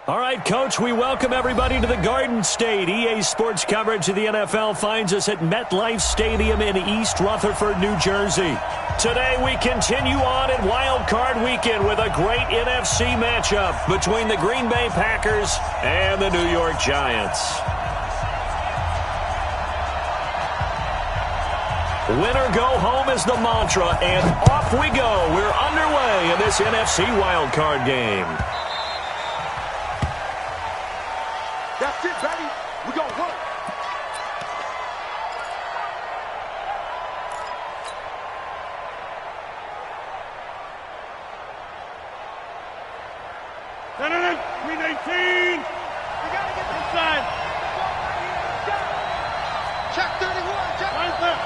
All right, Coach, we welcome everybody to the Garden State. EA Sports coverage of the NFL finds us at MetLife Stadium in East Rutherford, New Jersey. Today we continue on in Wild Card Weekend with a great NFC matchup between the Green Bay Packers and the New York Giants. Winner go home is the mantra, and off we go. We're underway in this NFC Wild Card game. That's it, baby. We gonna work. No. Green 18. We gotta get this side. Check 31. Check. Right there.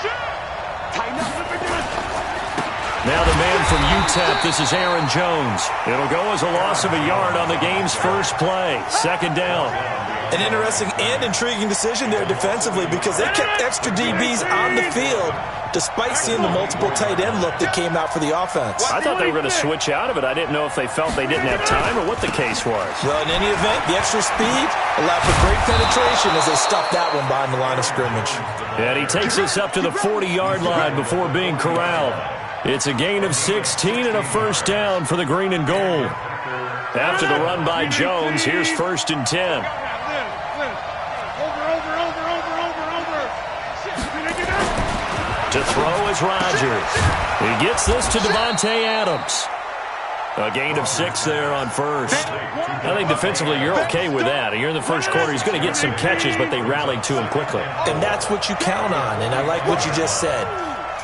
Shoot. Tighten up. Now the man from UTEP, this is Aaron Jones. It'll go as a loss of a yard on the game's first play. Second down. An interesting and intriguing decision there defensively because they kept extra DBs on the field despite seeing the multiple tight end look that came out for the offense. I thought they were going to switch out of it. I didn't know if they felt they didn't have time or what the case was. Well, in any event, the extra speed allowed for great penetration as they stuffed that one behind the line of scrimmage. And he takes us up to the 40-yard line before being corralled. It's a gain of 16 and a first down for the green and gold. After the run by Jones, here's 1st and 10. To throw is Rodgers. He gets this to Devontae Adams. A gain of 6 there on first. I think defensively you're okay with that. Here in the first quarter, he's going to get some catches, but they rallied to him quickly. And that's what you count on, and I like what you just said.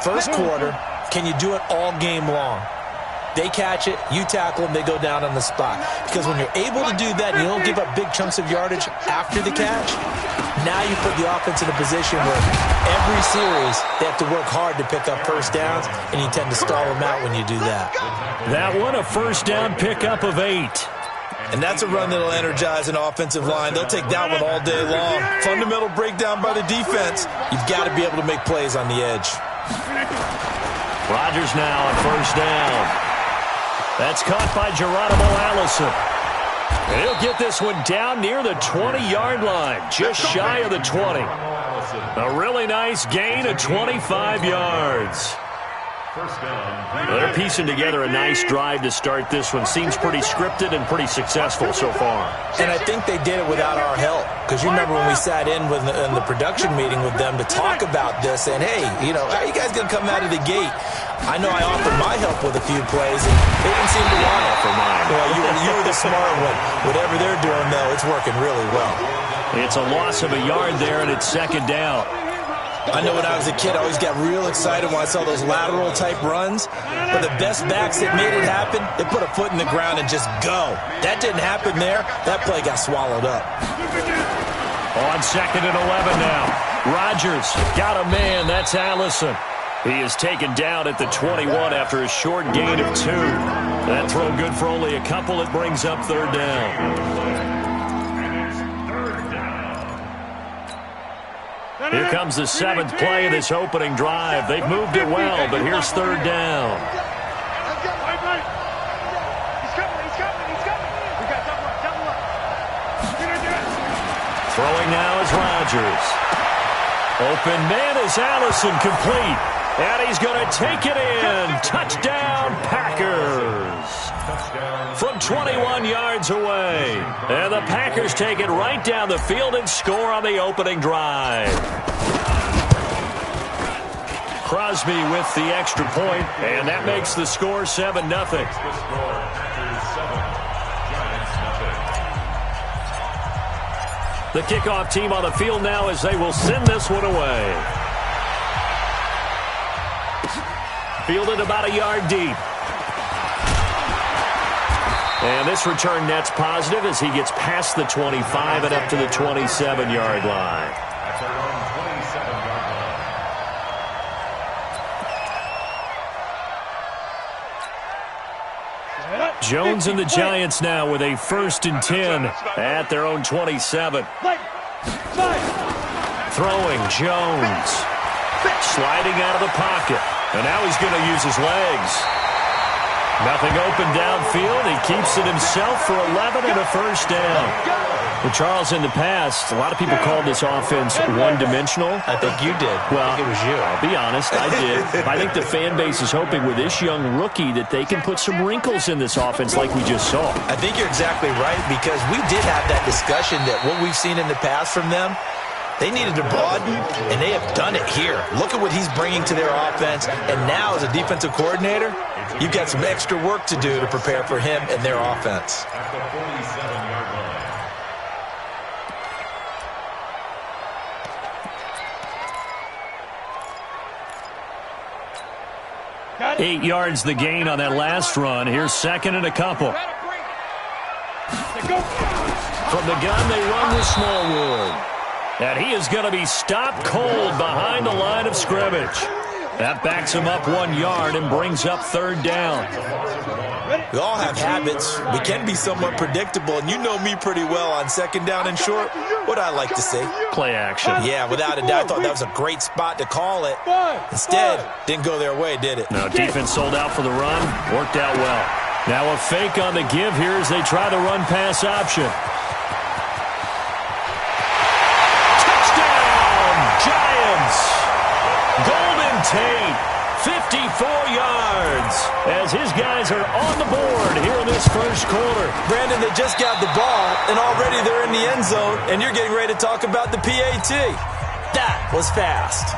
First quarter, can you do it all game long? They catch it, you tackle them, they go down on the spot. Because when you're able to do that and you don't give up big chunks of yardage after the catch, now you put the offense in a position where every series they have to work hard to pick up first downs, and you tend to stall them out when you do that. That one, a first down pickup of 8. And that's a run that'll energize an offensive line. They'll take that one all day long. Fundamental breakdown by the defense. You've got to be able to make plays on the edge. Rodgers now on first down. That's caught by Geronimo Allison. And he'll get this one down near the 20-yard line, just shy of the 20. A really nice gain of 25 yards. They're piecing together a nice drive to start this one. Seems pretty scripted and pretty successful so far. And I think they did it without our help. Because you remember when we sat in the production meeting with them to talk about this, and hey, you know, how are you guys going to come out of the gate? I know I offered my help with a few plays, and they didn't seem to want it. For mine. Well, you were the smart one. Whatever they're doing, though, it's working really well. It's a loss of a yard there, and it's second down. I know when I was a kid, I always got real excited when I saw those lateral-type runs. But the best backs that made it happen, they put a foot in the ground and just go. That didn't happen there. That play got swallowed up. On 2nd and 11 now. Rodgers got a man. That's Allison. He is taken down at the 21 after a short gain of 2. That throw good for only a couple. It brings up third down. Here comes the 7th play of this opening drive. They've moved it well, but here's third down. Throwing now is Rodgers. Open man is Allison, complete. And he's going to take it in. Touchdown, Packers. From 21 yards away. And the Packers take it right down the field and score on the opening drive. Crosby with the extra point, and that makes the score 7-0. The kickoff team on the field now as they will send this one away. Fielded about a yard deep. And this return net's positive as he gets past the 25 and up to the 27-yard line. Jones and the Giants now with a 1st and 10 at their own 27. Throwing Jones. Sliding out of the pocket. And now he's going to use his legs. Nothing open downfield. He keeps it himself for 11 and a first down. Well, Charles, in the past, a lot of people called this offense one-dimensional. I think you did. Well, I think it was you. I'll be honest, I did. I think the fan base is hoping with this young rookie that they can put some wrinkles in this offense like we just saw. I think you're exactly right, because we did have that discussion that what we've seen in the past from them, they needed to broaden, and they have done it here. Look at what he's bringing to their offense, and now as a defensive coordinator, you've got some extra work to do to prepare for him and their offense. At the 47-yard line. 8 yards the gain on that last run. Here's second and a couple. From the gun, they run to Smallwood. And he is going to be stopped cold behind the line of scrimmage. That backs him up 1 yard and brings up third down. We all have habits. We can be somewhat predictable, and you know me pretty well on second down and short. What I like to say? Play action. Yeah, without a doubt, I thought that was a great spot to call it. Instead, didn't go their way, did it? No, defense sold out for the run. Worked out well. Now a fake on the give here as they try the run-pass option. Touchdown, Giants! Golden Tate, 54 yards, as his guys are on the board here in this first quarter. Brandon, they just got the ball, and already they're in the end zone, and you're getting ready to talk about the PAT. That was fast.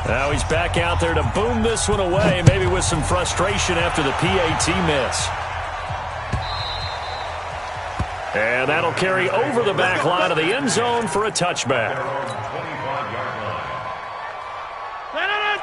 Now he's back out there to boom this one away, maybe with some frustration after the PAT miss. And that'll carry over the back line of the end zone for a touchback.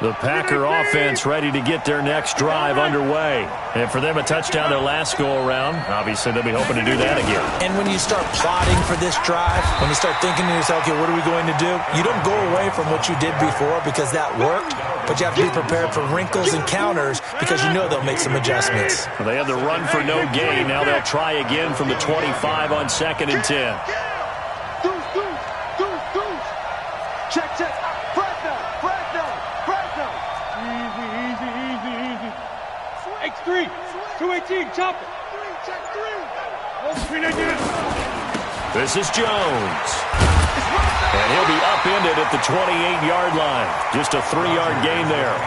The Packer offense ready to get their next drive underway. And for them, a touchdown their last go-around. Obviously, they'll be hoping to do that again. And when you start plotting for this drive, when you start thinking to yourself, okay, what are we going to do? You don't go away from what you did before because that worked, but you have to be prepared for wrinkles and counters because you know they'll make some adjustments. Well, they had the run for no gain. Now they'll try again from the 25 on 2nd and 10. Check. X3, 218, chop it. Check 3. This is Jones. And he'll be upended at the 28-yard line. Just a 3-yard gain there.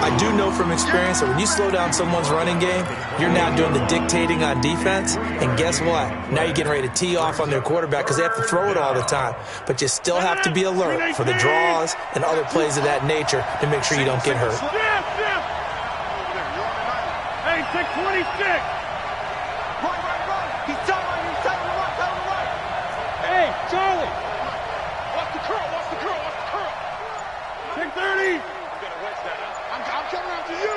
I do know from experience that when you slow down someone's running game, you're now doing the dictating on defense. And guess what? Now you're getting ready to tee off on their quarterback because they have to throw it all the time. But you still have to be alert for the draws and other plays of that nature to make sure you don't get hurt. Hey, 626. Right. He's telling me right. Hey, Charlie. Watch the curl. 630. I'm coming after you.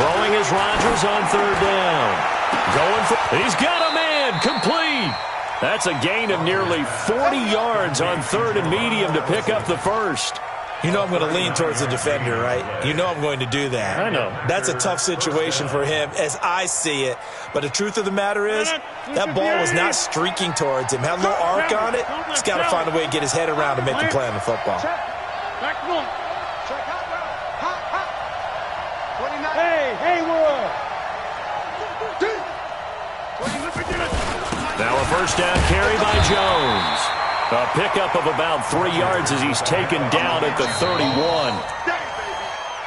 Throwing is Rodgers on third down. He's got a man, complete. That's a gain of nearly 40 yards on third and medium to pick up the first. You know I'm going to lean towards the defender, right? You know I'm going to do that. I know. That's a tough situation for him as I see it. But the truth of the matter is, that ball was not streaking towards him. Had a little arc on it. He's got to find a way to get his head around to make the play on the football. Back one. Check hot. 29. Hey, Haywood. Now a first down carry by Jones. A pickup of about 3 yards as he's taken down at the 31.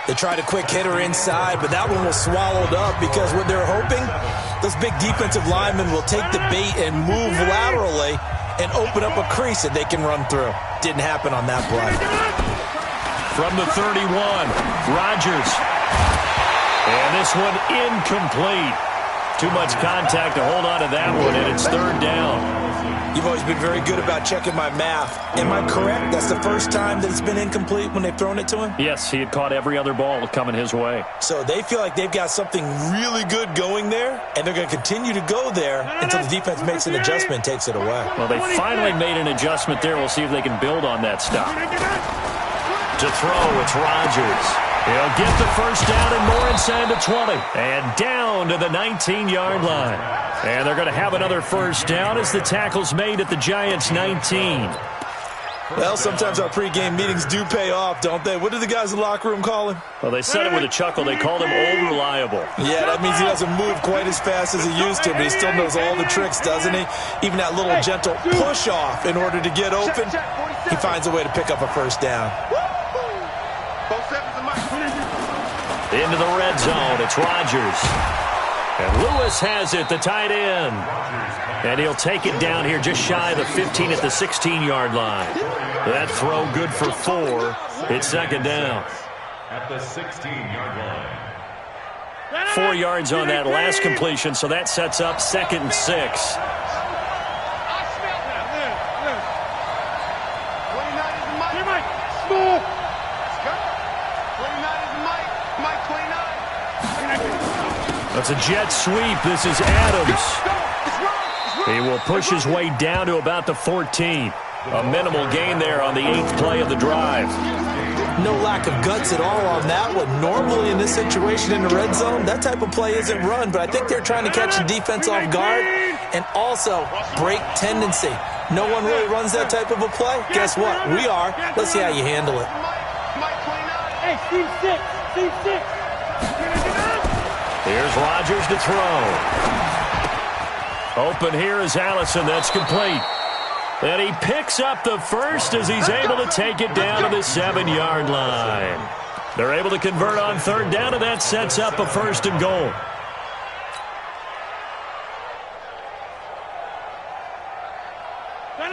They tried a quick hitter inside, but that one was swallowed up because what they're hoping, those big defensive linemen will take the bait and move laterally and open up a crease that they can run through. Didn't happen on that play. From the 31, Rodgers. And this one incomplete. Too much contact to hold on to that one, and it's third down. You've always been very good about checking my math. Am I correct? That's the first time that it's been incomplete when they've thrown it to him? Yes, he had caught every other ball coming his way. So they feel like they've got something really good going there, and they're going to continue to go there until the defense makes an adjustment and takes it away. Well, they finally made an adjustment there. We'll see if they can build on that stop. To throw, it's Rodgers. He'll get the first down and more inside the 20. And down to the 19-yard line. And they're going to have another first down as the tackle's made at the Giants' 19. Well, sometimes our pregame meetings do pay off, don't they? What do the guys in the locker room call him? Well, they said it with a chuckle. They called him old reliable. Yeah, that means he doesn't move quite as fast as he used to, but he still knows all the tricks, doesn't he? Even that little gentle push-off in order to get open, he finds a way to pick up a first down. Into the red zone, it's Rodgers. And Lewis has it, the tight end. And he'll take it down here just shy of the 15 at the 16-yard line. That throw good for 4. It's second down. At the 16-yard line. 4 yards on that last completion, so that sets up 2nd and 6. That's a jet sweep. This is Adams. He will push his way down to about the 14. A minimal gain there on the 8th play of the drive. No lack of guts at all on that one. Normally in this situation in the red zone, that type of play isn't run, but I think they're trying to catch the defense off guard and also break tendency. No one really runs that type of a play. Guess what? We are. Let's see how you handle it. Hey, Steve 6. Here's Rodgers to throw. Open here is Allison. That's complete. And he picks up the first as he's able to take it down to the 7-yard line. They're able to convert on 3rd down, and that sets up a 1st and goal.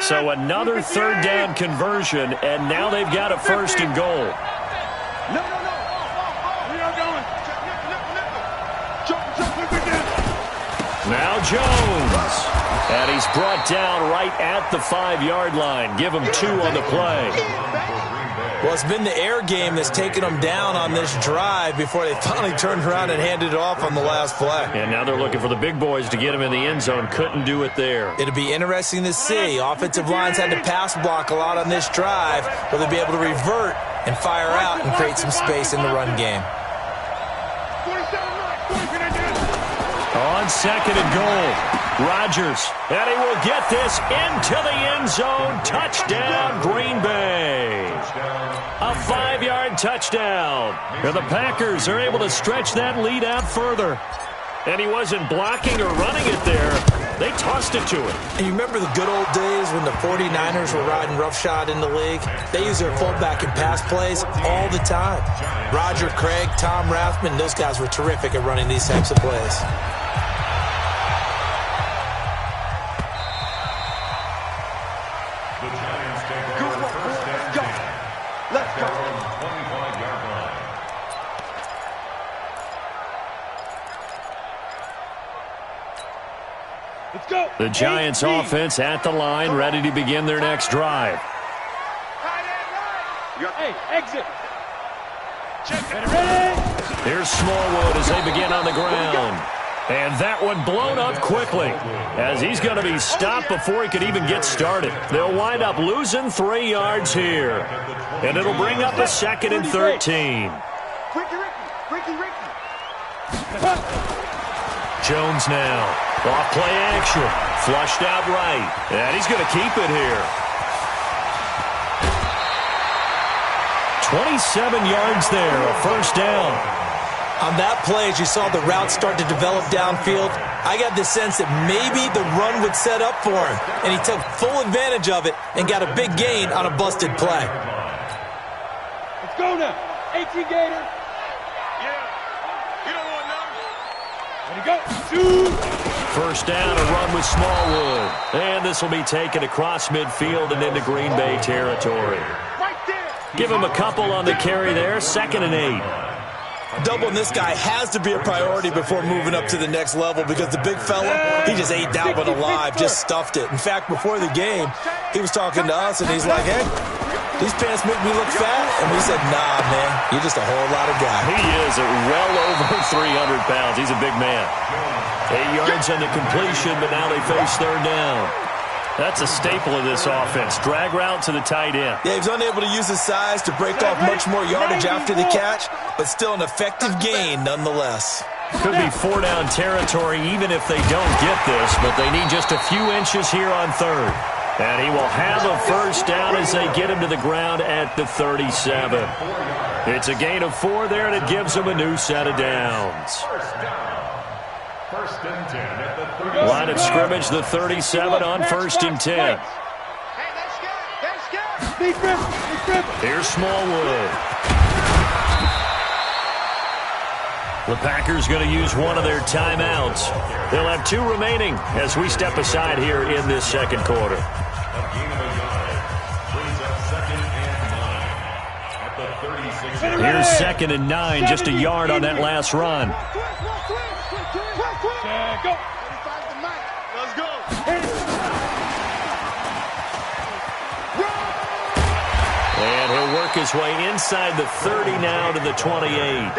So another 3rd down conversion, and now they've got a 1st and goal. Now Jones. And he's brought down right at the 5-yard line. Give him 2 on the play. Well, it's been the air game that's taken them down on this drive before they finally turned around and handed it off on the last play. And now they're looking for the big boys to get him in the end zone. Couldn't do it there. It'll be interesting to see. Offensive lines had to pass block a lot on this drive. Will they be able to revert and fire out and create some space in the run game? On 2nd and goal, Rodgers, and he will get this into the end zone. Touchdown, Green Bay. A 5-yard touchdown. And the Packers are able to stretch that lead out further. And he wasn't blocking or running it there. They tossed it to him. And you remember the good old days when the 49ers were riding roughshod in the league? They used their fullback in pass plays all the time. Roger Craig, Tom Rathman, those guys were terrific at running these types of plays. The Giants offense at the line, ready to begin their next drive. Hey, exit. Ready? Here's Smallwood as they begin on the ground. And that one blown up quickly as he's going to be stopped before he could even get started. They'll wind up losing 3 yards here. And it'll bring up a 2nd and 13. Ricky. Jones now. Off play action. Flushed out right. And he's going to keep it here. 27 yards there, a 1st down. On that play, as you saw the route start to develop downfield, I got the sense that maybe the run would set up for him. And he took full advantage of it and got a big gain on a busted play. Let's go now. 18 Gator. Ready, go. Shoot. 1st down, a run with Smallwood. And this will be taken across midfield and into Green Bay territory. Give him a couple on the carry there. 2nd and 8. Doubling this guy has to be a priority before moving up to the next level because the big fella, he just ate that one alive, just stuffed it. In fact, before the game, he was talking to us, and he's like, hey, these pants make me look fat? And we said, nah, man, you're just a whole lot of guy. He is at well over 300 pounds. He's a big man. 8 yards on the completion, but now they face 3rd down. That's a staple of this offense. Drag route to the tight end. Yeah, he was unable to use his size to break off much more yardage after the catch, but still an effective gain nonetheless. Could be 4-down territory even if they don't get this, but they need just a few inches here on 3rd. And he will have a first down as they get him to the ground at the 37. It's a gain of 4 there, and it gives him a new set of downs. First and 10 at the 30. Line of scrimmage, the 37 on first and 10. Here's Smallwood. The Packers going to use one of their timeouts. They'll have 2 remaining as we step aside here in this second quarter. Here's 2nd and 9, just a yard on that last run. Let's go. And he'll work his way inside the 30 now to the 28.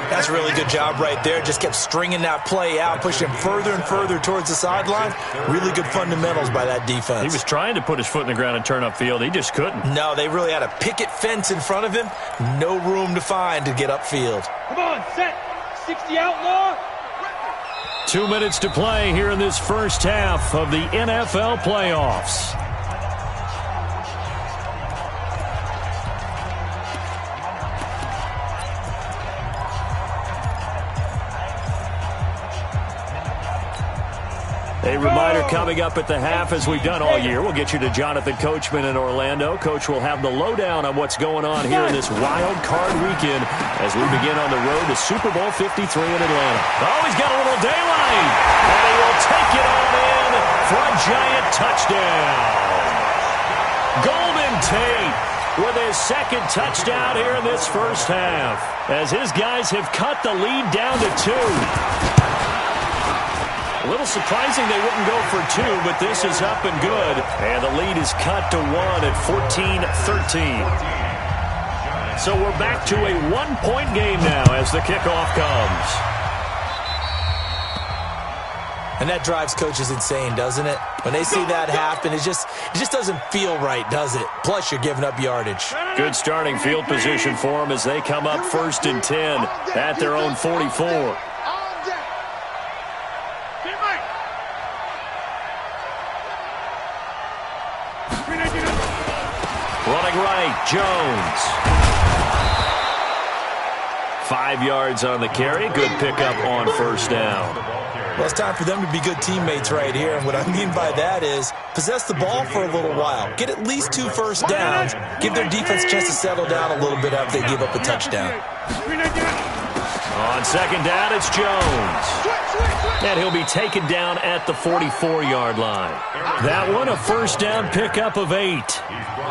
That's a really good job right there. Just kept stringing that play out, pushing him further and further towards the sideline. Really good fundamentals by that defense. He was trying to put his foot in the ground and turn upfield. He just couldn't. No, they really had a picket fence in front of him. No room to find to get upfield. Come on, set. 60 outlaw. 2 minutes to play here in this first half of the NFL playoffs. A reminder coming up at the half, as we've done all year. We'll get you to Jonathan Coachman in Orlando. Coach will have the lowdown on what's going on here in this wild card weekend as we begin on the road to Super Bowl 53 in Atlanta. Oh, he's got a little daylight. And he will take it on in for a giant touchdown. Golden Tate with his 2nd touchdown here in this first half, as his guys have cut the lead down to 2. A little surprising they wouldn't go for 2, but this is up and good. And the lead is cut to 1 at 14-13. So we're back to a 1-point game now as the kickoff comes. And that drives coaches insane, doesn't it? When they see that happen, it just doesn't feel right, does it? Plus, you're giving up yardage. Good starting field position for them as they come up 1st and 10 at their own 44. Running right, Jones. 5 yards on the carry. Good pickup on first down. Well, it's time for them to be good teammates right here. And what I mean by that is possess the ball for a little while. Get at least 2 first downs. Give their defense a chance to settle down a little bit after they give up a touchdown. On 2nd down, it's Jones. And he'll be taken down at the 44-yard line. That one, a first down pickup of 8.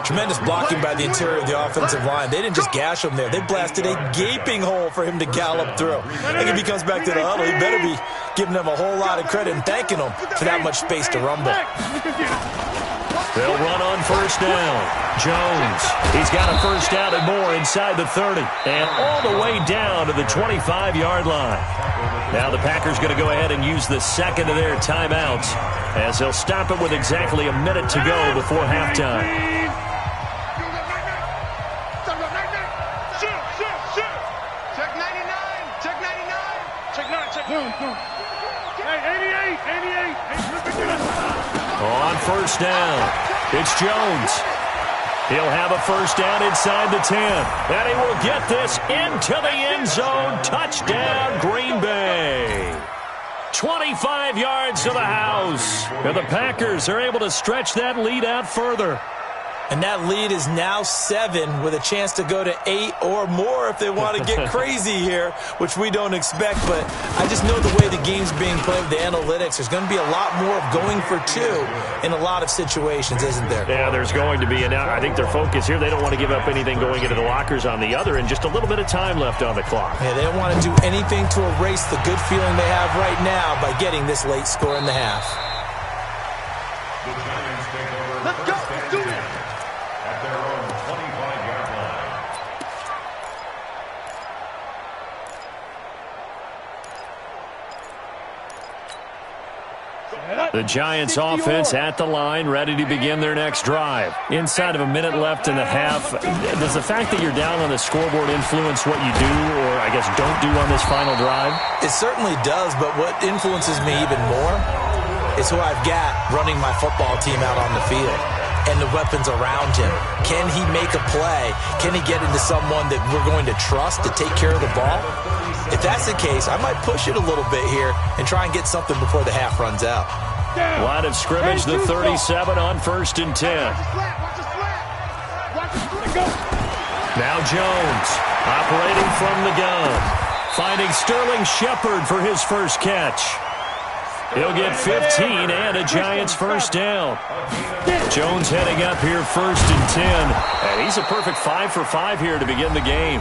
Tremendous blocking by the interior of the offensive line. They didn't just gash him there. They blasted a gaping hole for him to gallop through. I think if he comes back to the huddle, he better be giving them a whole lot of credit and thanking them for that much space to rumble. They'll run on first down. Jones, he's got a first down and more inside the 30. And all the way down to the 25-yard line. Now the Packers going to go ahead and use the 2nd of their timeouts as they'll stop it with exactly a minute to go before halftime. Check 99. Check 99. Check 9. Check 9. Hey, 88. On first down, it's Jones. He'll have a first down inside the 10. And he will get this into the end zone. Touchdown, Green Bay. 25 yards to the house. And the Packers are able to stretch that lead out further. And that lead is now 7 with a chance to go to 8 or more if they want to get crazy here, which we don't expect. But I just know the way the game's being played with the analytics, there's going to be a lot more of going for 2 in a lot of situations, isn't there? Yeah, there's going to be. And I think their focus here, they don't want to give up anything going into the lockers on the other, and just a little bit of time left on the clock. Yeah, they don't want to do anything to erase the good feeling they have right now by getting this late score in the half. Let's go. Let's do it. At their own 25-yard line. The Giants offense at the line, ready to begin their next drive. Inside of a minute left in the half, does the fact that you're down on the scoreboard influence what you do, or I guess don't do on this final drive? It certainly does, but what influences me even more is who I've got running my football team out on the field and the weapons around him. Can he make a play? Can he get into someone that we're going to trust to take care of the ball? If that's the case, I might push it a little bit here and try and get something before the half runs out. Line of scrimmage, the 37 on 1st and 10. Now Jones, operating from the gun, finding Sterling Shepard for his first catch. He'll get 15 and a Giants first down. Jones heading up here 1st and 10. And he's a perfect 5 for 5 here to begin the game.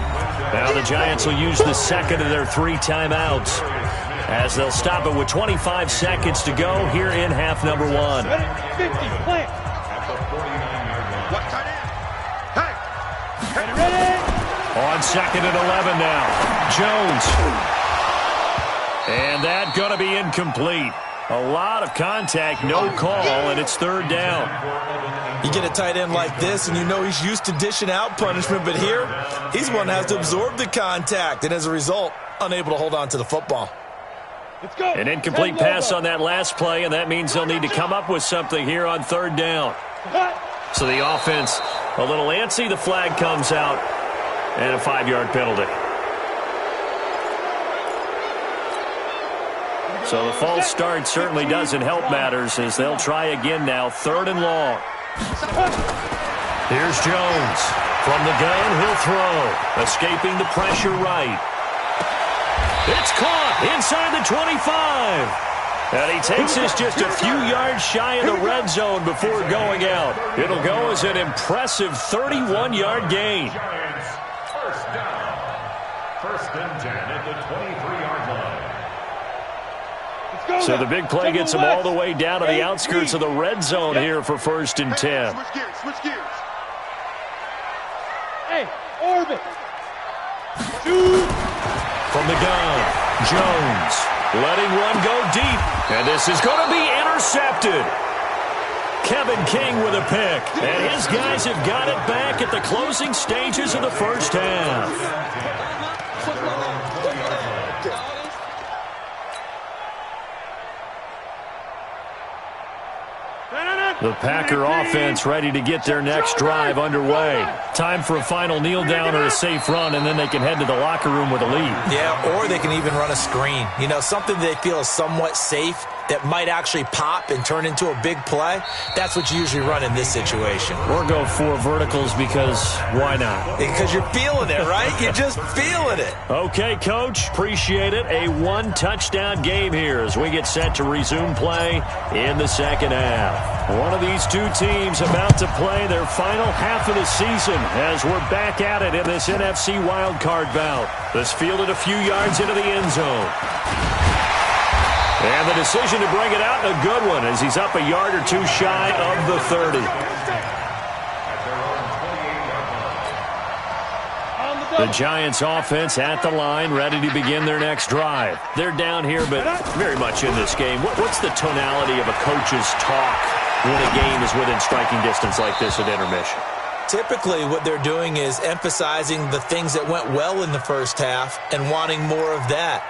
Now the Giants will use the second of their 3 timeouts, as they'll stop it with 25 seconds to go here in half number 1. 50, plant. On 2nd and 11 now. Jones. And that going to be incomplete. A lot of contact, no call, and it's 3rd down. You get a tight end like this, and you know he's used to dishing out punishment, but here, he's the one that has to absorb the contact, and as a result, unable to hold on to the football. Let's go. An incomplete pass on that last play, and that means they'll need to come up with something here on 3rd down. So the offense a little antsy. The flag comes out, and a 5-yard penalty. So the false start certainly doesn't help matters, as they'll try again now, 3rd and long. Here's Jones. From the gun, he'll throw. Escaping the pressure right. It's caught inside the 25. And he takes us just a few yards shy of the red zone before going out. It'll go as an impressive 31-yard gain. First down. 1st and 10 at the 23-yard line. So the big play gets them all the way down to the outskirts of the red zone here for 1st and 10. Switch gears. Hey, orbit. 2. From the gun, Jones letting one go deep. And this is going to be intercepted. Kevin King with a pick. And his guys have got it back at the closing stages of the first half. The Packer offense ready to get their next drive underway. Time for a final kneel down or a safe run, and then they can head to the locker room with a lead. Yeah, or they can even run a screen. You know, something they feel is somewhat safe that might actually pop and turn into a big play. That's what you usually run in this situation. Or go 4 verticals because why not? Because you're feeling it, right? You're just feeling it. Okay, Coach. Appreciate it. A 1-touchdown game here as we get set to resume play in the second half. One of these two teams about to play their final half of the season as we're back at it in this NFC wildcard bout. This fielded a few yards into the end zone. And the decision to bring it out, a good one, as he's up a yard or 2 shy of the 30. The Giants offense at the line, ready to begin their next drive. They're down here, but very much in this game. What's the tonality of a coach's talk when a game is within striking distance like this at intermission? Typically, what they're doing is emphasizing the things that went well in the first half and wanting more of that.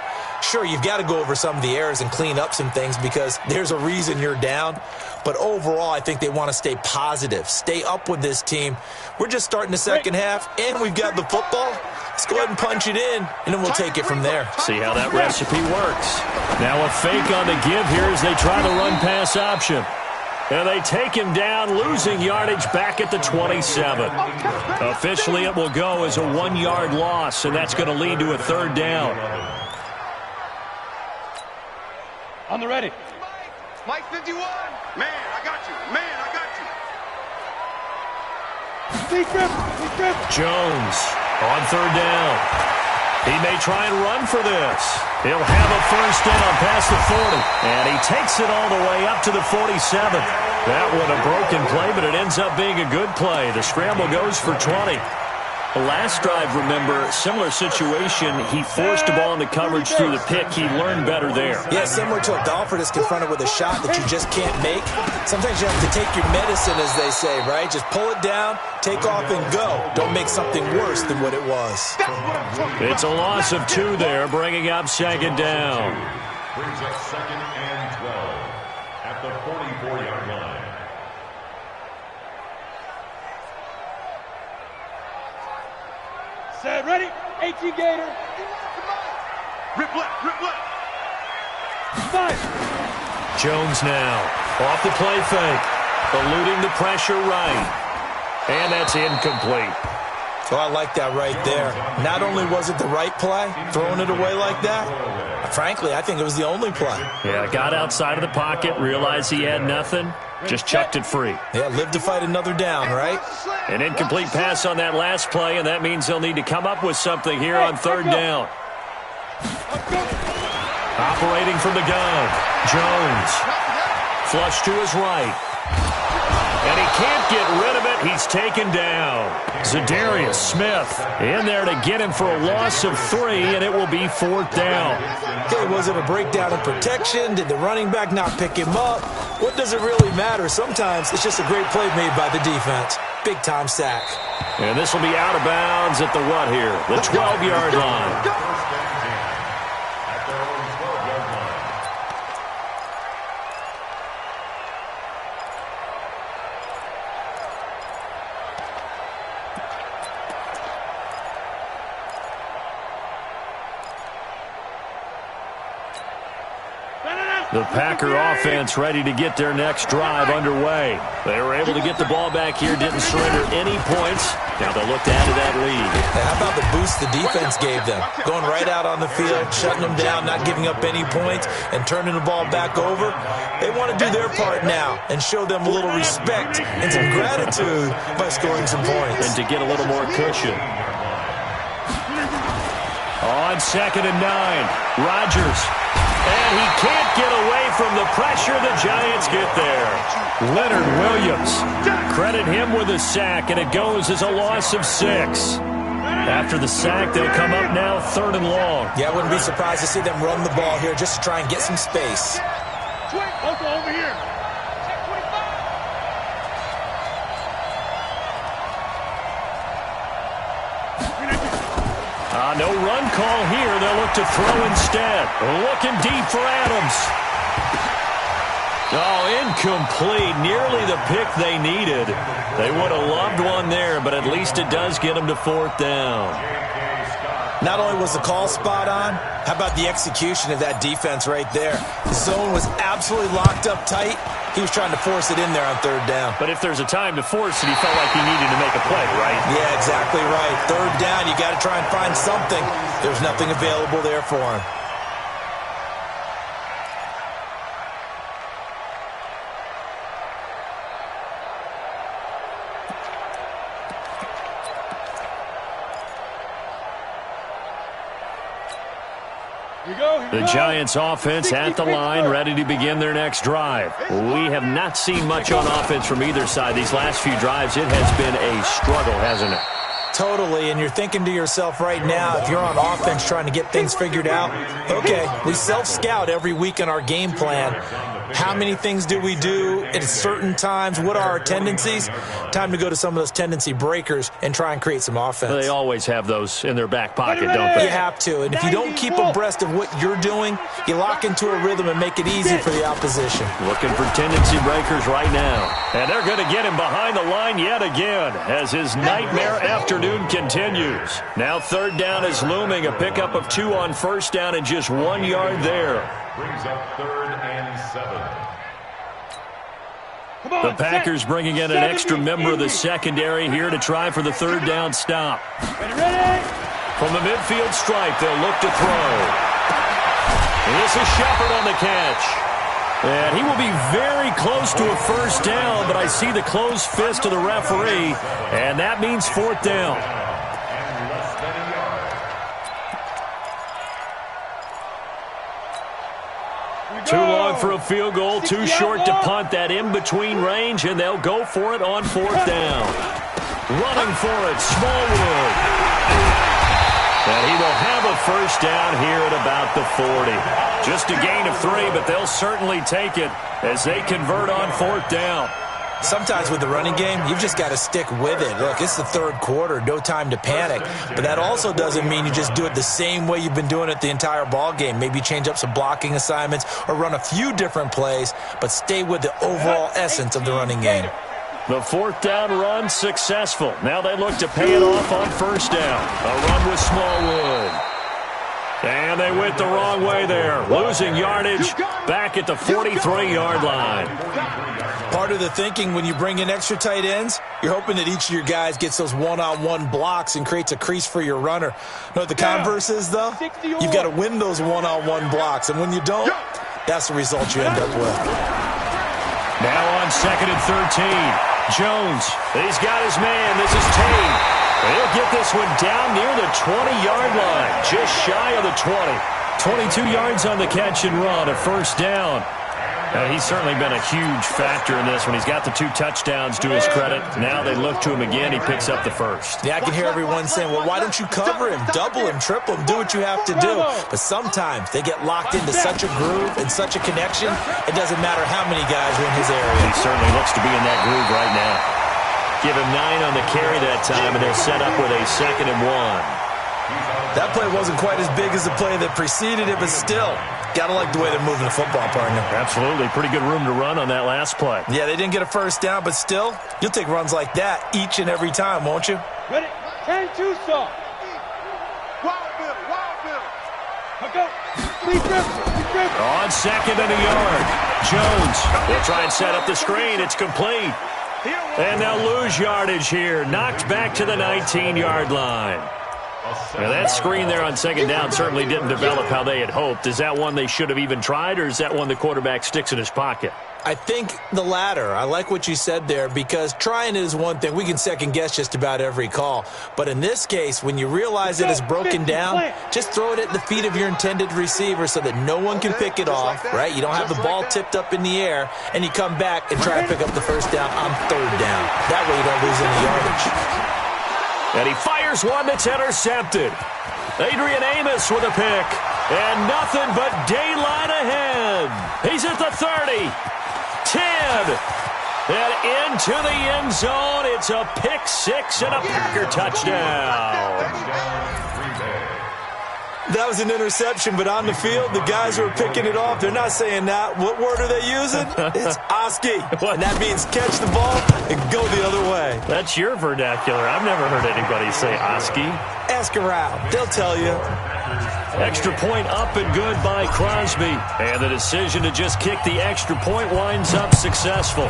Sure, you've got to go over some of the errors and clean up some things because there's a reason you're down. But overall, I think they want to stay positive, stay up with this team. We're just starting the second half, and we've got the football. Let's go ahead and punch it in, and then we'll take it from there. See how that recipe works. Now a fake on the give here as they try to run pass option. And they take him down, losing yardage back at the 27. Officially, it will go as a 1-yard loss, and that's going to lead to a 3rd down. On the ready. Mike 51. Man, I got you. Man, I got you. Jones on 3rd down. He may try and run for this. He'll have a first down past the 40. And he takes it all the way up to the 47. That one a broken play, but it ends up being a good play. The scramble goes for 20. The last drive, remember, similar situation. He forced the ball into coverage through the pick. He learned better there. Yeah, similar to a golfer that's confronted with a shot that you just can't make. Sometimes you have to take your medicine, as they say, right? Just pull it down, take off, and go. Don't make something worse than what it was. It's a loss of 2 there, bringing up 2nd down. Brings up 2nd and 12 at the 24-yard line. Set, ready? 18 Gator. Rip left, rip left. Five. Jones now off the play fake, eluding the pressure right. And that's incomplete. So I like that right there. Not only was it the right play, throwing it away like that, frankly, I think it was the only play. Yeah, got outside of the pocket, realized he had nothing, just chucked it free. Yeah, live to fight another down, right? An incomplete pass on that last play, and that means they'll need to come up with something here on third down. Operating from the gun, Jones. Flush to his right. And he can't get rid of it. He's taken down. Zadarius Smith in there to get him for a loss of 3, and it will be fourth down. Okay, was it a breakdown in protection? Did the running back not pick him up? What does it really matter? Sometimes it's just a great play made by the defense. Big-time sack. And this will be out of bounds at the what here? The 12-yard line. The Packer offense ready to get their next drive underway. They were able to get the ball back here, didn't surrender any points. Now they'll look to add to that lead. How about the boost the defense gave them? Going right out on the field, shutting them down, not giving up any points, and turning the ball back over. They want to do their part now and show them a little respect and some gratitude by scoring some points. And to get a little more cushion. On 2nd and 9, Rodgers. And he can't get away from the pressure. The Giants get there. Leonard Williams. Credit him with a sack, and it goes as a loss of 6. After the sack, they'll come up now 3rd and long. Yeah, I wouldn't be surprised to see them run the ball here just to try and get some space. Over here. No run call here. They'll look to throw instead. Looking deep for Adams. Oh, incomplete. Nearly the pick they needed. They would have loved one there, but at least it does get them to 4th down. Not only was the call spot on, how about the execution of that defense right there? The zone was absolutely locked up tight. He was trying to force it in there on 3rd down. But if there's a time to force it, he felt like he needed to make a play, right? Yeah, exactly right. 3rd down, you got to try and find something. There's nothing available there for him. The Giants offense at the line, ready to begin their next drive. We have not seen much on offense from either side. These last few drives, it has been a struggle, hasn't it? Totally, and you're thinking to yourself right now, if you're on offense trying to get things figured out, okay, we self-scout every week in our game plan. How many things do we do at certain times? What are our tendencies? Time to go to some of those tendency breakers and try and create some offense. They always have those in their back pocket, don't they? You have to, and if you don't keep abreast of what you're doing, you lock into a rhythm and make it easy for the opposition. Looking for tendency breakers right now. And they're going to get him behind the line yet again as his nightmare afternoon continues. Now 3rd down is looming, a pickup of 2 on 1st down and just 1 yard there. Brings up 3rd and 7. The Packers bringing in an extra member of the secondary here to try for the 3rd down stop. From the midfield stripe, they'll look to throw. And this is Shepard on the catch. And he will be very close to a 1st down, but I see the closed fist of the referee, and that means 4th down. Too long for a field goal, too short to punt. That in-between range, and they'll go for it on 4th down. Running for it, Smallwood. And he will have a 1st down here at about the 40. Just a gain of 3, but they'll certainly take it as they convert on 4th down. Sometimes with the running game, you've just got to stick with it. Look, it's the third quarter, no time to panic. But that also doesn't mean you just do it the same way you've been doing it the entire ball game. Maybe change up some blocking assignments or run a few different plays, but stay with the overall essence of the running game. The fourth down run successful. Now they look to pay it off on first down. A run with Smallwood. And they went the wrong way there. Losing yardage back at the 43-yard line. Part of the thinking when you bring in extra tight ends, you're hoping that each of your guys gets those one-on-one blocks and creates a crease for your runner. You know what the converse is, though? You've got to win those one-on-one blocks. And when you don't, that's the result you end up with. Now on 2nd and 13. Jones, he's got his man. This is Tate. He'll get this one down near the 20-yard line, just shy of the 20. 22 yards on the catch and run, a first down. He's certainly been a huge factor in this one. He's got the 2 touchdowns to his credit. Now they look to him again. He picks up the first. Yeah, I can hear everyone saying, well, why don't you cover him, double him, triple him, do what you have to do. But sometimes they get locked into such a groove and such a connection, it doesn't matter how many guys are in his area. He certainly looks to be in that groove right now. Give him 9 on the carry that time, and they'll set up with a 2nd and 1. That play wasn't quite as big as the play that preceded it, but still, got to like the way they're moving the football, partner. Absolutely. Pretty good room to run on that last play. Yeah, they didn't get a first down, but still, you'll take runs like that each and every time, won't you? Ready? 10-2 soft. Wild Bill. Go. Please dribble. On 2nd and a yard. Jones will try and set up the screen. It's complete. And they'll lose yardage here. Knocked back to the 19-yard line. Now that screen there on 2nd down certainly didn't develop how they had hoped. Is that one they should have even tried, or is that one the quarterback sticks in his pocket? I think the latter. I like what you said there, because trying is one thing. We can second-guess just about every call. But in this case, when you realize it is broken down, just throw it at the feet of your intended receiver so that no one can pick it off, right? You don't have the ball tipped up in the air, and you come back and try and pick up the first down on 3rd down. That way you don't lose any yardage. And he fires one that's intercepted. Adrian Amos with a pick. And nothing but daylight ahead. He's at the 30. 10. And into the end zone. It's a pick 6 and a Packer touchdown. That was an interception, but on the field, the guys who are picking it off, they're not saying that. What word are they using? It's Oski. And that means catch the ball and go the other way. That's your vernacular. I've never heard anybody say Oski. Ask around. They'll tell you. Extra point up and good by Crosby. And the decision to just kick the extra point winds up successful.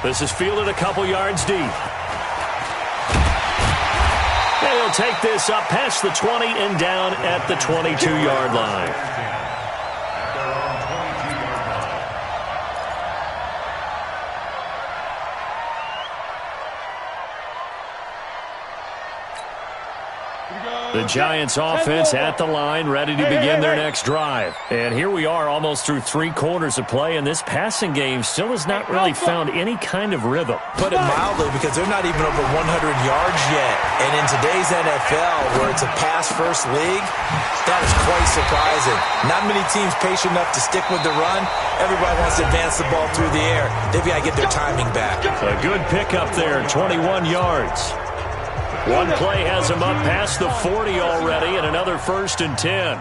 This is fielded a couple yards deep. And he'll take this up past the 20 and down at the 22-yard line. The Giants offense at the line, ready to begin their next drive. And here we are almost through 3 quarters of play, and this passing game still has not really found any kind of rhythm. Put it mildly, because they're not even over 100 yards yet. And in today's NFL, where it's a pass-first league, that is quite surprising. Not many teams patient enough to stick with the run. Everybody wants to advance the ball through the air. They've got to get their timing back. A good pickup there, 21 yards. One play has him up past the 40 already, and another 1st and 10.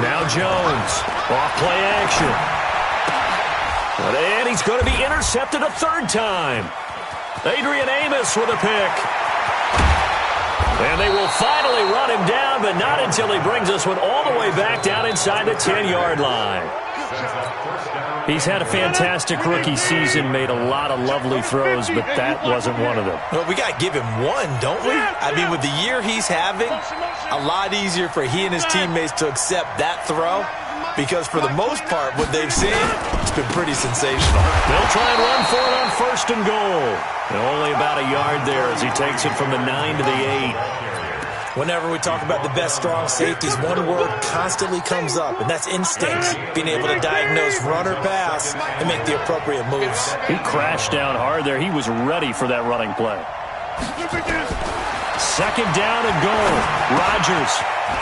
Now Jones, off play action. And he's going to be intercepted a 3rd time. Adrian Amos with a pick. And they will finally run him down, but not until he brings this one all the way back down inside the 10-yard line. He's had a fantastic rookie season, made a lot of lovely throws, but that wasn't one of them. Well, we got to give him one, don't we? I mean, with the year he's having, a lot easier for he and his teammates to accept that throw, because for the most part, what they've seen, it's been pretty sensational. They'll try and run for it on 1st and goal. And only about a yard there as he takes it from the 9 to the 8. Whenever we talk about the best strong safeties, one word constantly comes up, and that's instincts. Being able to diagnose run or pass and make the appropriate moves. He crashed down hard there. He was ready for that running play. 2nd down and goal. Rodgers.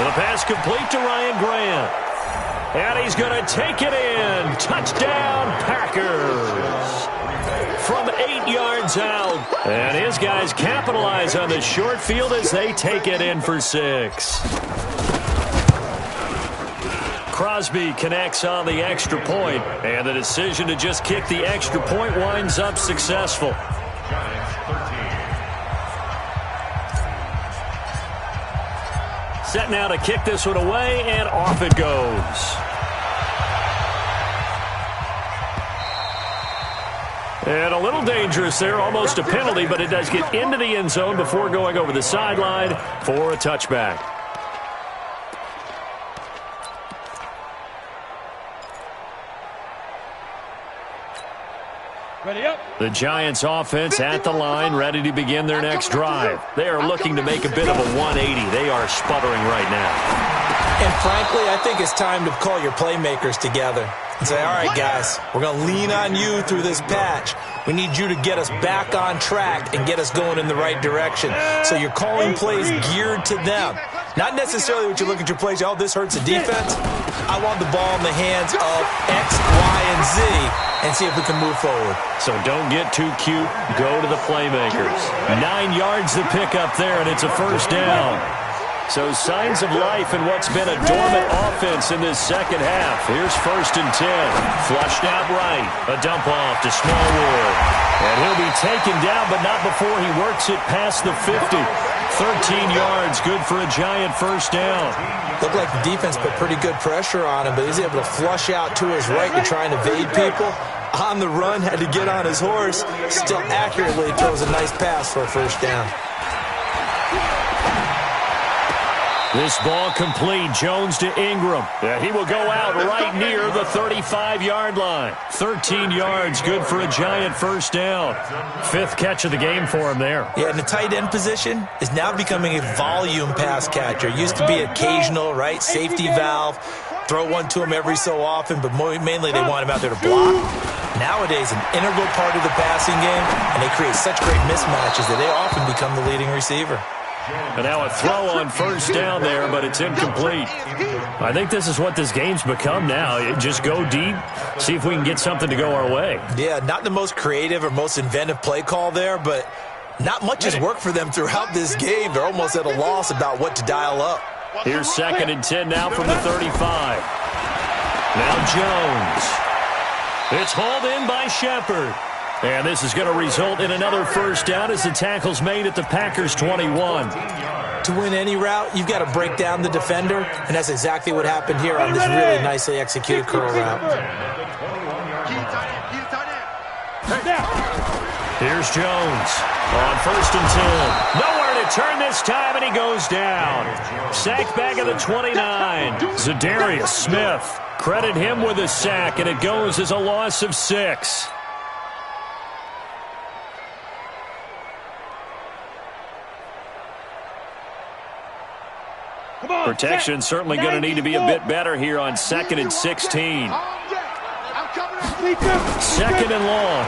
The pass complete to Ryan Grant. And he's going to take it in. Touchdown, Packers. From 8 yards out. And his guys capitalize on the short field as they take it in for 6. Crosby connects on the extra point, and the decision to just kick the extra point winds up successful. Set now to kick this one away, and off it goes. And a little dangerous there, almost a penalty, but it does get into the end zone before going over the sideline for a touchback. Ready up. The Giants offense at the line, ready to begin their next drive. They are looking to make a bit of a 180. They are sputtering right now. And frankly, I think it's time to call your playmakers together and say, all right, guys, we're going to lean on you through this patch. We need you to get us back on track and get us going in the right direction. So you're calling plays geared to them. Not necessarily what you look at your plays, oh, this hurts the defense. I want the ball in the hands of X, Y, and Z and see if we can move forward. So don't get too cute. Go to the playmakers. 9 yards to pick up there, and it's a first down. So signs of life in what's been a dormant offense in this second half. Here's 1st and 10. Flushed out right. A dump off to Smallwood. And he'll be taken down, but not before he works it past the 50. 13 yards, good for a Giant first down. Looked like the defense put pretty good pressure on him, but he's able to flush out to his right to try and evade people. On the run, had to get on his horse. Still accurately throws a nice pass for a first down. This ball complete. Jones to Ingram. Yeah, he will go out right near the 35-yard line. 13 yards, good for a Giant first down. 5th catch of the game for him there. Yeah, and the tight end position is now becoming a volume pass catcher. Used to be occasional, right? Safety valve. Throw one to him every so often, but mainly they want him out there to block. Nowadays, an integral part of the passing game, and they create such great mismatches that they often become the leading receiver. And now a throw on first down there, but it's incomplete. I think this is what this game's become now. Just go deep, see if we can get something to go our way. Yeah, not the most creative or most inventive play call there, but not much has worked for them throughout this game. They're almost at a loss about what to dial up. Here's 2nd and 10 now from the 35. Now Jones. It's hauled in by Shepard. And this is going to result in another first down as the tackle's made at the Packers' 21. To win any route, you've got to break down the defender, and that's exactly what happened here on this really nicely executed curl route. Here's Jones on 1st and 10. Nowhere to turn this time, and he goes down. Sacked back at the 29. Zadarius Smith. Credit him with a sack, and it goes as a loss of 6. Protection certainly going to need to be a bit better here on 2nd and 16. 2nd and long.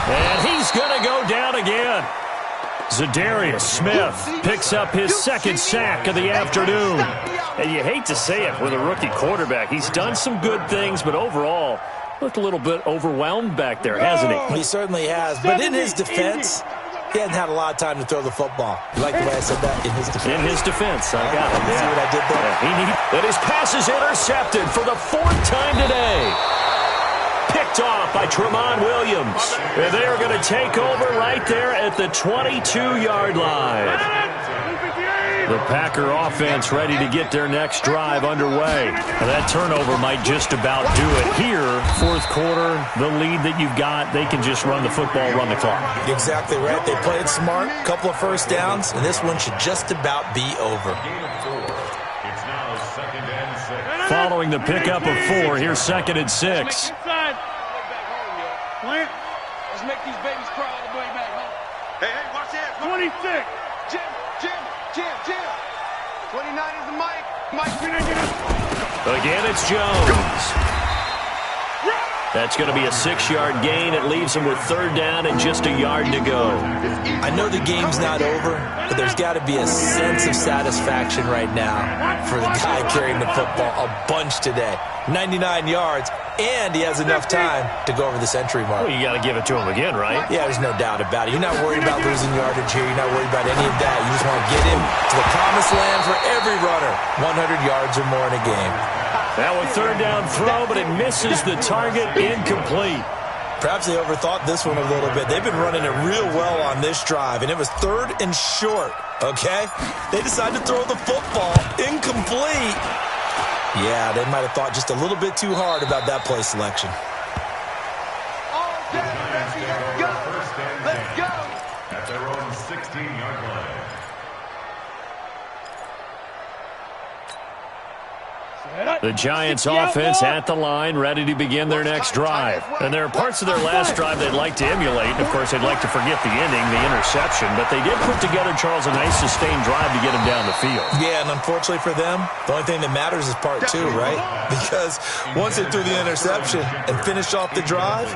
And he's going to go down again. Zadarius Smith picks up his 2nd sack of the afternoon. And you hate to say it with a rookie quarterback. He's done some good things, but overall, looked a little bit overwhelmed back there, hasn't he? He certainly has. But in his defense, he hasn't had a lot of time to throw the football. You like the way I said that? In his defense. In his defense, I got it. See what I did there? And his pass is intercepted for the 4th time today. Picked off by Tramon Williams. And they are going to take over right there at the 22-yard line. The Packer offense ready to get their next drive underway. And that turnover might just about do it. Here, 4th quarter, the lead that you've got, they can just run the football, run the clock. Exactly right. They played smart, couple of first downs, and this one should just about be over. Following the pickup of 4, here's 2nd and 6. Plant. Let's make these babies crawl all the way back home. Hey, watch this. 26. Jim. 29 is the mic. Again, it's Jones. That's going to be a 6-yard gain. It leaves them with 3rd down and just a yard to go. I know the game's not over, but there's got to be a sense of satisfaction right now for the guy carrying the football a bunch today. 99 yards, and he has enough time to go over the century mark. Well, you got to give it to him again, right? Yeah, there's no doubt about it. You're not worried about losing yardage here. You're not worried about any of that. You just want to get him to the promised land for every runner. 100 yards or more in a game. That was 3rd down throw, but it misses the target. Incomplete. Perhaps they overthought this one a little bit. They've been running it real well on this drive, and it was 3rd and short, okay? They decided to throw the football. Incomplete. Yeah, they might have thought just a little bit too hard about that play selection. Let's go. At their own 16-yard line. The Giants offense at the line, ready to begin their next drive. And there are parts of their last drive they'd like to emulate. Of course, they'd like to forget the ending, the interception. But they did put together, Charles, a nice sustained drive to get him down the field. Yeah, and unfortunately for them, the only thing that matters is part 2, right? Because once they threw the interception and finished off the drive,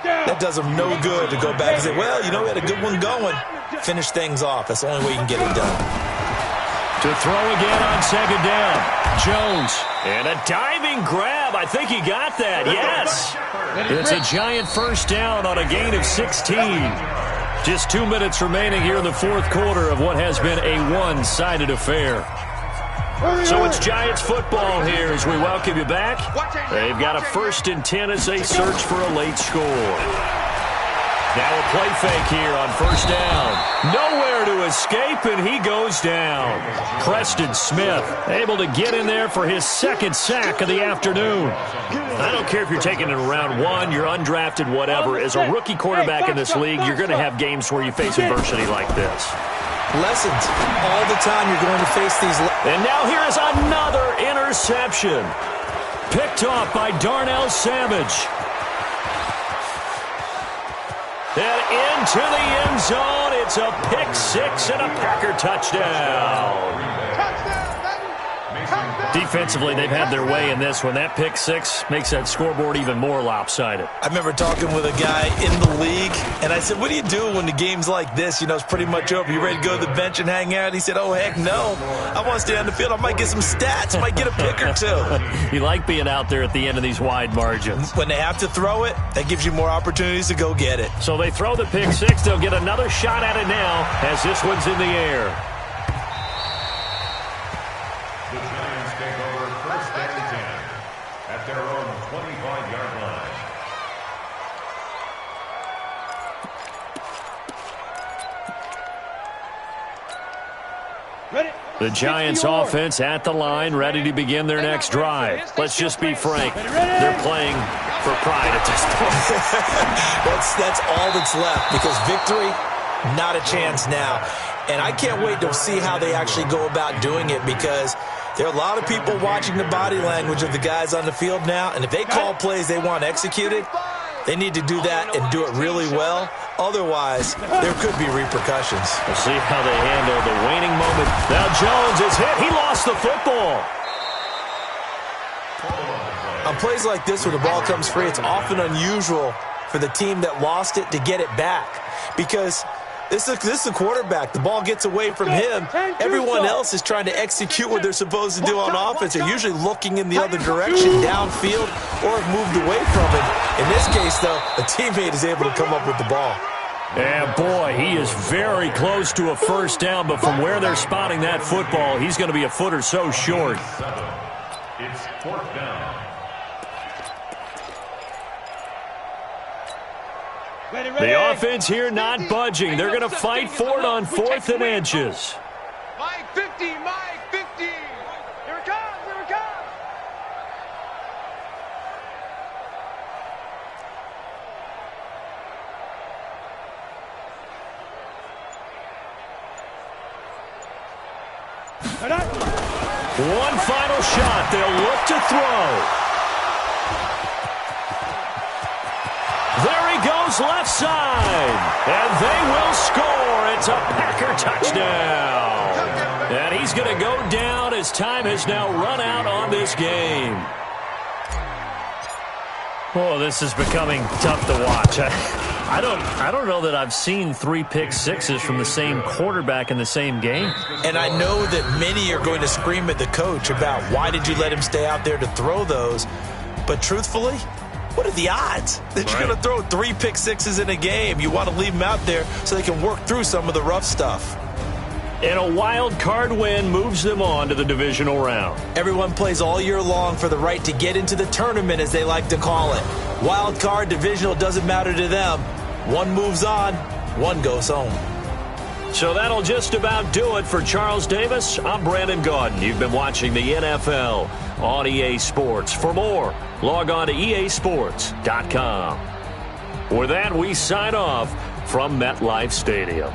that does them no good to go back and say, well, you know, we had a good one going. Finish things off. That's the only way you can get it done. To throw again on 2nd down. Jones. And a diving grab. I think he got that. Yes. It's a Giant 1st down on a gain of 16. Just 2 minutes remaining here in the 4th quarter of what has been a one-sided affair. So it's Giants football here as we welcome you back. They've got a 1st and 10 as they search for a late score. Now a play fake here on 1st down. Nowhere to escape, and he goes down. Preston Smith able to get in there for his 2nd sack of the afternoon. I don't care if you're taking it in round 1, you're undrafted, whatever. As a rookie quarterback in this league, you're going to have games where you face adversity like this. Lessons. All the time you're going to face these. And now here is another interception. Picked off by Darnell Savage. And into the end zone. It's a pick 6 and a Packer touchdown. Defensively, they've had their way in this one. That pick 6 makes that scoreboard even more lopsided. I remember talking with a guy in the league, and I said, what do you do when the game's like this? You know, it's pretty much over. You ready to go to the bench and hang out? He said, oh, heck no. I want to stay on the field. I might get some stats. I might get a pick or 2. You like being out there at the end of these wide margins. When they have to throw it, that gives you more opportunities to go get it. So they throw the pick 6. They'll get another shot at it now as this one's in the air. Their own 25-yard line. The Giants offense at the line, ready to begin their next drive. Let's just be frank. They're playing for pride at this point. That's all that's left, because victory, not a chance now. And I can't wait to see how they actually go about doing it, because there are a lot of people watching the body language of the guys on the field now, and if they call plays they want executed, they need to do that and do it really well. Otherwise, there could be repercussions. We'll see how they handle the waning moment. Now Jones is hit. He lost the football. On plays like this where the ball comes free, it's often unusual for the team that lost it to get it back, because this is a quarterback. The ball gets away from him. Everyone else is trying to execute what they're supposed to do on offense. They're usually looking in the other direction, downfield, or have moved away from it. In this case, though, a teammate is able to come up with the ball. And boy, he is very close to a 1st down, but from where they're spotting that football, he's going to be a foot or so short. It's 4th down. The offense here not budging. They're going to fight for it on 4th and inches. Mike 50, Mike 50. Here it comes, here it comes. One final shot. They'll look to throw. There he goes left side. And they will score. It's a Packer touchdown. And he's going to go down as time has now run out on this game. Oh, this is becoming tough to watch. I don't know that I've seen 3 pick sixes from the same quarterback in the same game. And I know that many are going to scream at the coach about why did you let him stay out there to throw those. But truthfully, what are the odds that you're going to throw 3 pick sixes in a game? You want to leave them out there so they can work through some of the rough stuff. And a wild card win moves them on to the divisional round. Everyone plays all year long for the right to get into the tournament, as they like to call it. Wild card, divisional, doesn't matter to them. One moves on, one goes home. So that'll just about do it for Charles Davis. I'm Brandon Gaudin. You've been watching the NFL on EA Sports. For more, log on to easports.com. With that, we sign off from MetLife Stadium.